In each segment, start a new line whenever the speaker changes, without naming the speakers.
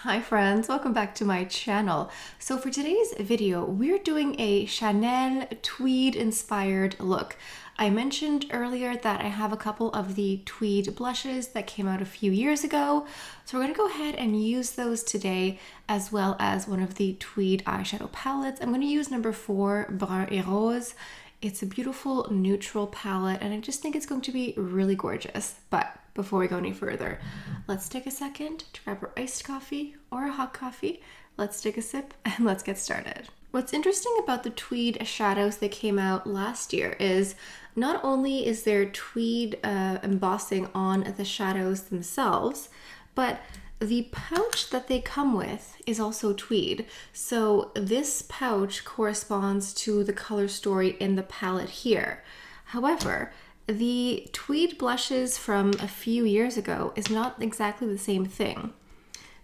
Hi friends, welcome back to my channel. So for today's video, we're doing a Chanel Tweed inspired look. I mentioned earlier that I have a couple of the Tweed blushes that came out a few years ago. So we're gonna go ahead and use those today, as well as one of the Tweed eyeshadow palettes. I'm gonna use number 4, Brun et Rose. It's a beautiful neutral palette and I just think it's going to be really gorgeous. But before we go any further, let's take a second to grab our iced coffee or a hot coffee. Let's take a sip and let's get started. What's interesting about the Tweed shadows that came out last year is not only is there Tweed embossing on the shadows themselves, but the pouch that they come with is also Tweed. So this pouch corresponds to the color story in the palette here. However, the Tweed blushes from a few years ago is not exactly the same thing.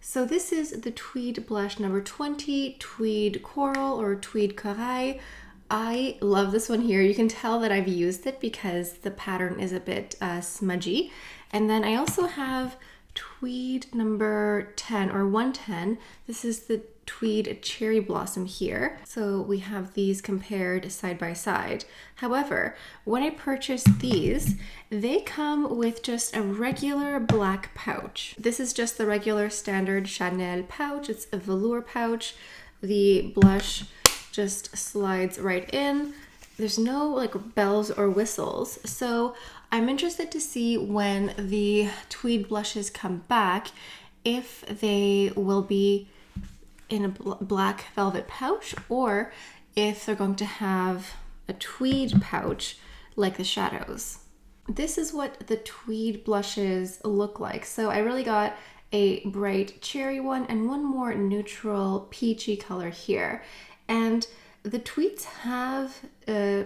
So this is the Tweed blush number 20, Tweed Coral or Tweed Corail. I love this one here. You can tell that I've used it because the pattern is a bit smudgy. And then I also have Tweed number 10 or 110. This is the Tweed Cherry Blossom here. So we have these compared side by side. However, when I purchased these, they come with just a regular black pouch. This is just the regular standard Chanel pouch. It's a velour pouch. The blush just slides right in. There's no like bells or whistles. So I'm interested to see when the Tweed blushes come back, if they will be in a black velvet pouch or if they're going to have a Tweed pouch like the shadows. This is what the Tweed blushes look like. So I really got a bright cherry one and one more neutral peachy color here. And the Tweeds have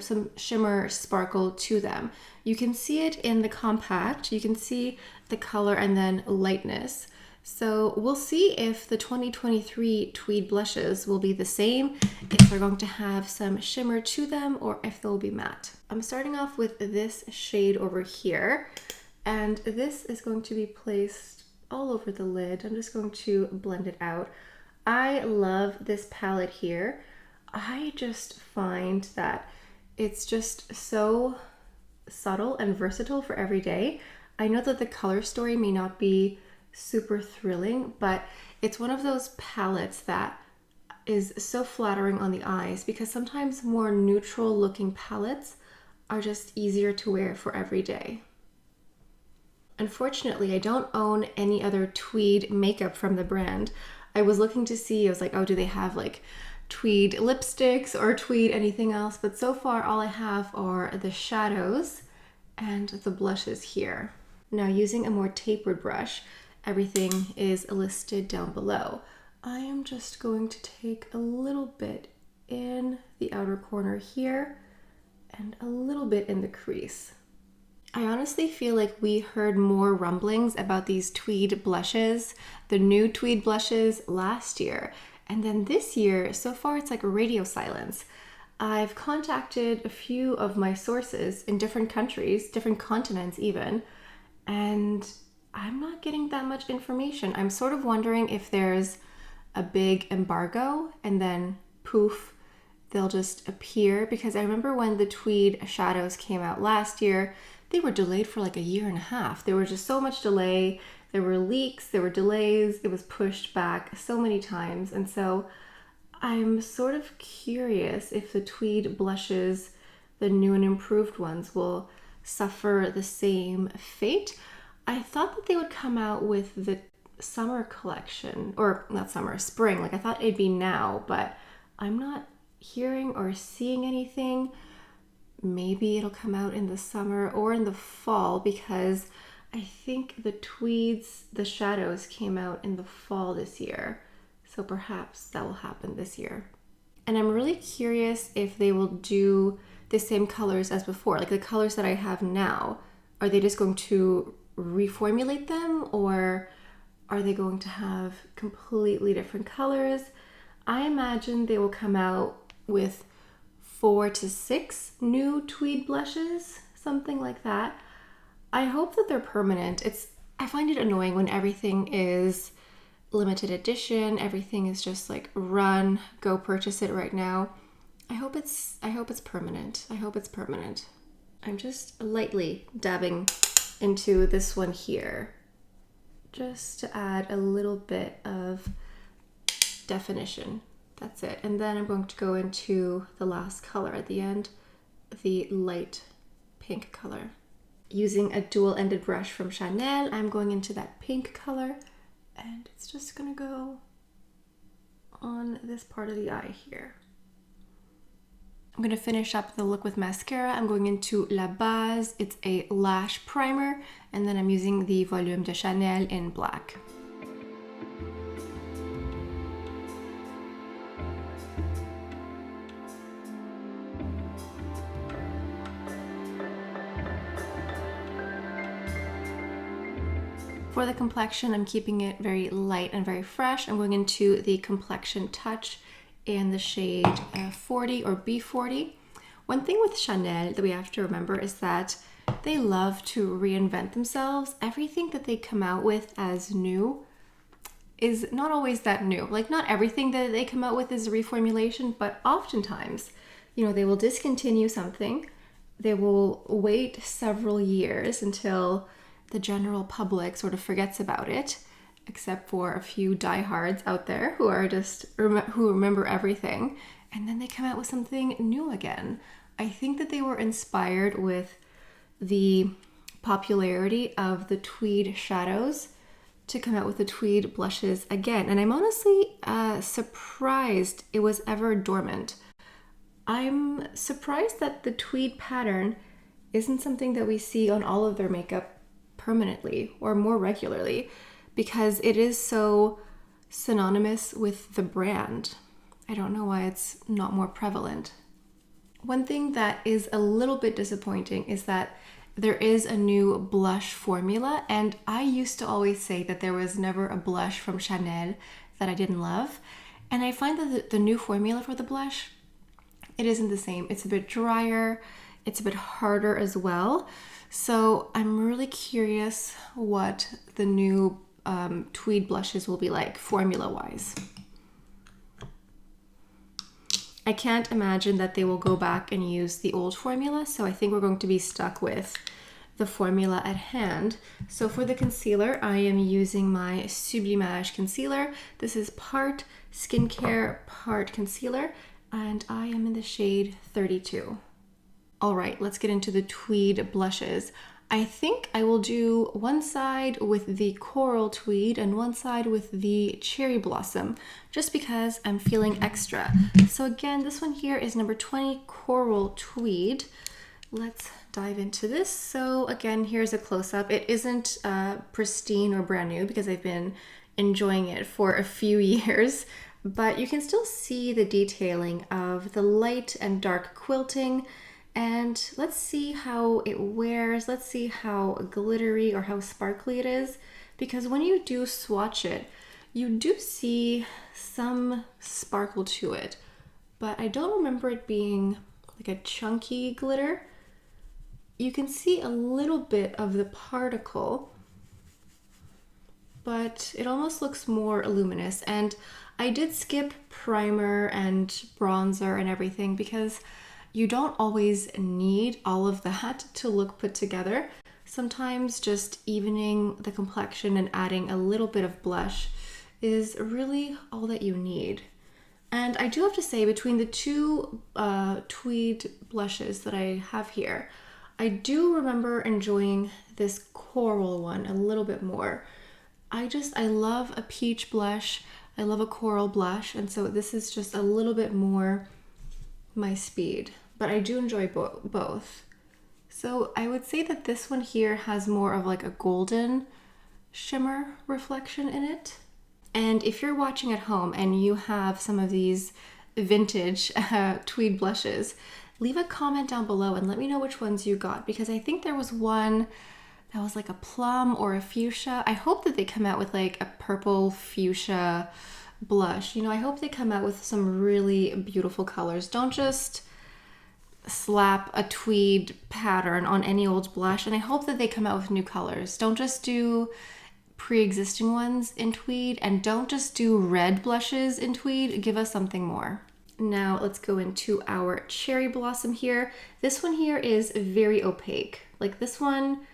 some shimmer sparkle to them. You can see it in the compact. You can see the color and then lightness. So we'll see if the 2023 Tweed blushes will be the same, if they're going to have some shimmer to them, or if they'll be matte. I'm starting off with this shade over here, and this is going to be placed all over the lid. I'm just going to blend it out. I love this palette here. I just find that it's just so subtle and versatile for every day. I know that the color story may not be super thrilling, but it's one of those palettes that is so flattering on the eyes because sometimes more neutral looking palettes are just easier to wear for every day. Unfortunately, I don't own any other Tweed makeup from the brand. I was looking to see, I was like, oh, do they have like Tweed lipsticks or Tweed anything else? But so far all I have are the shadows and the blushes here. Now, using a more tapered brush, everything is listed down below. I am just going to take a little bit in the outer corner here and a little bit in the crease. I honestly feel like we heard more rumblings about these Tweed blushes, the new Tweed blushes last year. And then this year, so far it's like radio silence. I've contacted a few of my sources in different countries, different continents even, and I'm not getting that much information. I'm sort of wondering if there's a big embargo and then poof, they'll just appear. Because I remember when the Tweed shadows came out last year, they were delayed for like a year and a half. There was just so much delay. There were leaks, there were delays, it was pushed back so many times. And so I'm sort of curious if the Tweed blushes, the new and improved ones, will suffer the same fate. I thought that they would come out with the summer collection, or not summer, spring. Like I thought it'd be now, but I'm not hearing or seeing anything. Maybe it'll come out in the summer or in the fall, because I think the Tweeds, the shadows came out in the fall this year. So perhaps that will happen this year. And I'm really curious if they will do the same colors as before. Like the colors that I have now, are they just going to reformulate them, or are they going to have completely different colors? I imagine they will come out with 4 to 6 new Tweed blushes, something like that. I hope that they're permanent. I find it annoying when everything is limited edition. Everything is just like run, go purchase it right now. I hope it's permanent. I hope it's permanent. I'm just lightly dabbing into this one here, just to add a little bit of definition. That's it. And then I'm going to go into the last color at the end, the light pink color. Using a dual-ended brush from Chanel, I'm going into that pink color, and it's just gonna go on this part of the eye here. I'm going to finish up the look with mascara. I'm going into La Base. It's a lash primer, and then I'm using the Volume de Chanel in black. For the complexion, I'm keeping it very light and very fresh. I'm going into the Complexion Touch in the shade 40 or B40. One thing with Chanel that we have to remember is that they love to reinvent themselves. Everything that they come out with as new is not always that new. Like, not everything that they come out with is a reformulation, but oftentimes, you know, they will discontinue something. They will wait several years until the general public sort of forgets about it, except for a few diehards out there who are just who remember everything, and then they come out with something new again. I think that they were inspired with the popularity of the Tweed shadows to come out with the Tweed blushes again, and I'm honestly surprised it was ever dormant. I'm surprised that the Tweed pattern isn't something that we see on all of their makeup permanently or more regularly, because it is so synonymous with the brand. I don't know why it's not more prevalent. One thing that is a little bit disappointing is that there is a new blush formula, and I used to always say that there was never a blush from Chanel that I didn't love, and I find that the new formula for the blush, it isn't the same. It's a bit drier, it's a bit harder as well. So I'm really curious what the new Tweed blushes will be like formula-wise. I can't imagine that they will go back and use the old formula, so I think we're going to be stuck with the formula at hand. So for the concealer, I am using my Sublimage concealer. This is part skincare, part concealer, and I am in the shade 32. All right, let's get into the Tweed blushes. I think I will do one side with the Coral Tweed and one side with the Cherry Blossom, just because I'm feeling extra. So again, this one here is number 20, Coral Tweed. Let's dive into this. So again, here's a close-up. It isn't pristine or brand new because I've been enjoying it for a few years, but you can still see the detailing of the light and dark quilting. And let's see how it wears. Let's see how glittery or how sparkly it is, because when you do swatch it, you do see some sparkle to it, but I don't remember it being like a chunky glitter. You can see a little bit of the particle, but it almost looks more luminous. And I did skip primer and bronzer and everything because you don't always need all of that to look put together. Sometimes just evening the complexion and adding a little bit of blush is really all that you need. And I do have to say, between the two Tweed blushes that I have here, I do remember enjoying this coral one a little bit more. I love a peach blush, I love a coral blush, and so this is just a little bit more my speed, but I do enjoy both. So I would say that this one here has more of like a golden shimmer reflection in it. And if you're watching at home and you have some of these vintage Tweed blushes, leave a comment down below and let me know which ones you got, because I think there was one that was like a plum or a fuchsia. I hope that they come out with like a purple fuchsia blush. You know, I hope they come out with some really beautiful colors. Don't just slap a Tweed pattern on any old blush, and I hope that they come out with new colors. Don't just do pre-existing ones in Tweed, and don't just do red blushes in Tweed, give us something more. Now let's go into our Cherry Blossom here. This one here is very opaque. Like this one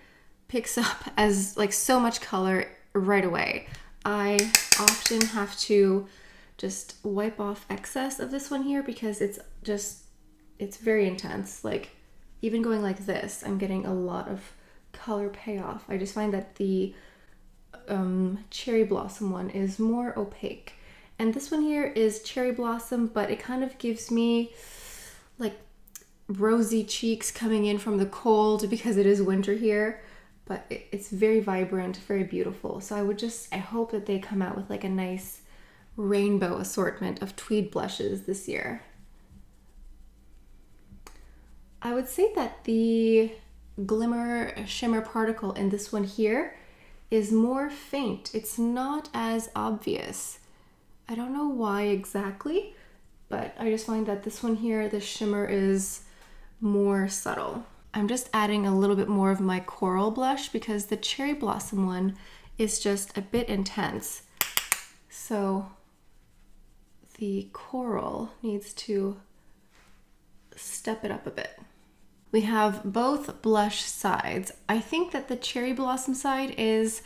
picks up as like so much color right away. I often have to just wipe off excess of this one here because it's very intense. Like even going like this, I'm getting a lot of color payoff. I just find that the Cherry Blossom one is more opaque, and this one here is Cherry Blossom, but it kind of gives me like rosy cheeks coming in from the cold because it is winter here, but it's very vibrant, very beautiful. So I hope that they come out with like a nice rainbow assortment of Tweed blushes this year. I would say that the glimmer shimmer particle in this one here is more faint. It's not as obvious. I don't know why exactly, but I just find that this one here, the shimmer is more subtle. I'm just adding a little bit more of my coral blush because the Cherry Blossom one is just a bit intense. So the coral needs to step it up a bit. We have both blush sides. I think that the Cherry Blossom side is,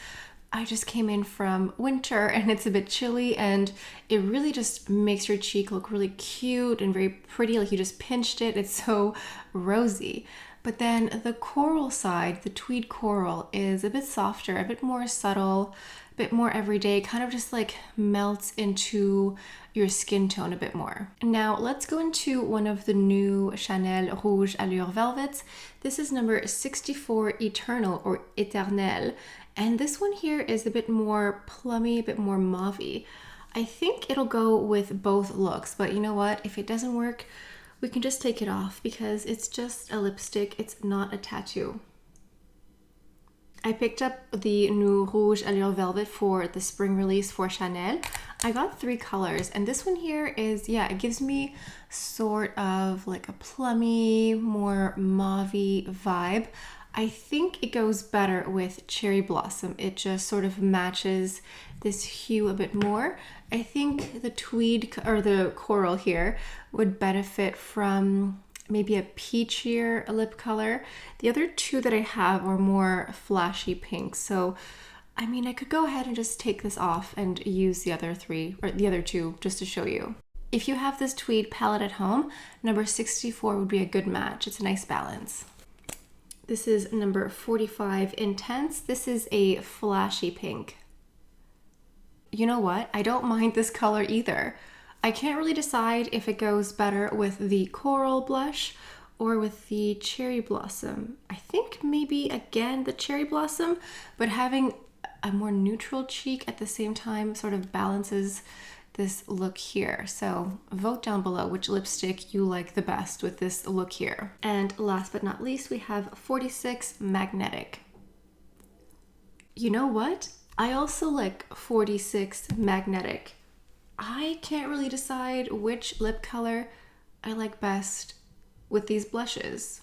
I just came in from winter and it's a bit chilly, and it really just makes your cheek look really cute and very pretty, like you just pinched it. It's so rosy. But then the coral side, the Tweed Coral, is a bit softer, a bit more subtle, a bit more everyday, kind of just like melts into your skin tone a bit more. Now let's go into one of the new Chanel Rouge Allure Velvets. This is number 64 Eternal or Éternel. And this one here is a bit more plummy, a bit more mauve-y. I think it'll go with both looks, but you know what? If it doesn't work, we can just take it off because it's just a lipstick. It's not a tattoo. I picked up the new Rouge Allure Velvet for the spring release for Chanel. I got 3 colors, and this one here is, yeah, it gives me sort of like a plummy, more mauve-y vibe. I think it goes better with Cherry Blossom. It just sort of matches this hue a bit more. I think the Tweed or the Coral here would benefit from maybe a peachier lip color. The other 2 that I have are more flashy pink. So, I mean, I could go ahead and just take this off and use the other 3 or the other 2 just to show you. If you have this Tweed palette at home, number 64 would be a good match. It's a nice balance. This is number 45 Intense. This is a flashy pink. You know what? I don't mind this color either. I can't really decide if it goes better with the Coral blush or with the Cherry Blossom. I think maybe again the Cherry Blossom, but having a more neutral cheek at the same time sort of balances this look here. So vote down below which lipstick you like the best with this look here. And last but not least, we have 46 Magnetic. You know what? I also like 46 Magnetic. I can't really decide which lip color I like best with these blushes.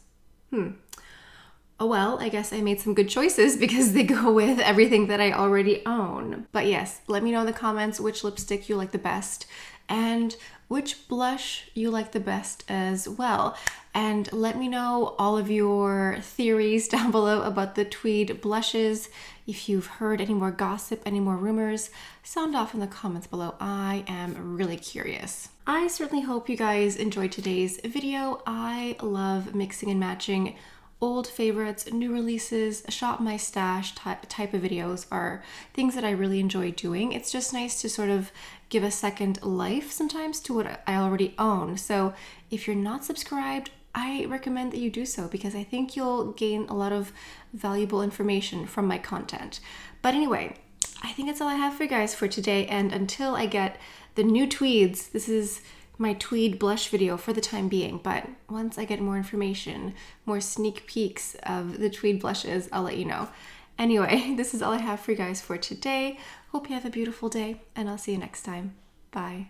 Oh well, I guess I made some good choices because they go with everything that I already own. But yes, let me know in the comments which lipstick you like the best and which blush you like the best as well. And let me know all of your theories down below about the Tweed blushes. If you've heard any more gossip, any more rumors, sound off in the comments below. I am really curious. I certainly hope you guys enjoyed today's video. I love mixing and matching old favorites, new releases, shop my stash type of videos are things that I really enjoy doing. It's just nice to sort of give a second life sometimes to what I already own. So if you're not subscribed, I recommend that you do so because I think you'll gain a lot of valuable information from my content. But anyway, I think that's all I have for you guys for today. And until I get the new Tweeds, this is my Tweed blush video for the time being. But once I get more information, more sneak peeks of the Tweed blushes, I'll let you know. Anyway, this is all I have for you guys for today. Hope you have a beautiful day, and I'll see you next time. Bye.